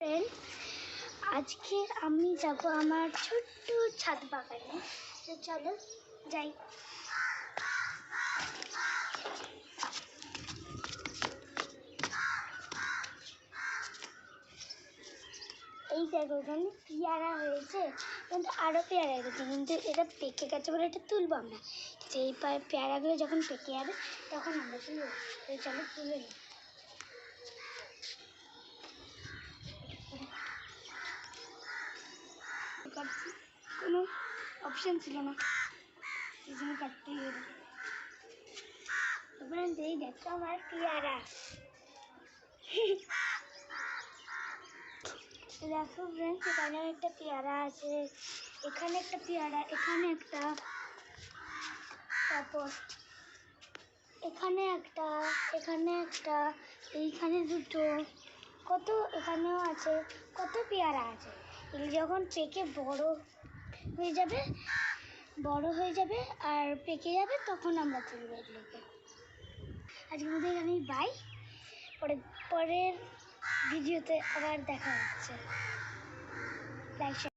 Friend, আজকে আমি যাব আমার ছোট্ট ছাদ বাগানে। তো চলো যাই। এই দেখো, এখানে পেয়ারা হয়েছে, কিন্তু আরও পেয়ারা হয়েছে, কিন্তু এটা পেকে গেছে বলে এটা তুলবো আমরা। এই পেয়ারাগুলো যখন পেকে যাবে তখন আমরা তুলবো। তো চলো তুলে নিই। কোনো অপশান ছিল না, এই জন্য কাটতেই হলো। এই দেখো আমার পেয়ারা। দেখো ফ্রেন্ডস, এখানে একটা পেয়ারা আছে, এখানে একটা পেয়ারা, এখানে একটা, তারপর এখানে একটা, এখানে একটা, এইখানে দুটো, কত এখানেও আছে, কত পেয়ারা আছে। এগুলো যখন পেকে বড় হয়ে যাবে আর পেকে যাবে তখন আমরা তুলবো এগুলোকে। আজকের মধ্যে এখানেই বাই, পরের ভিডিওতে আবার দেখা হচ্ছে। লাইক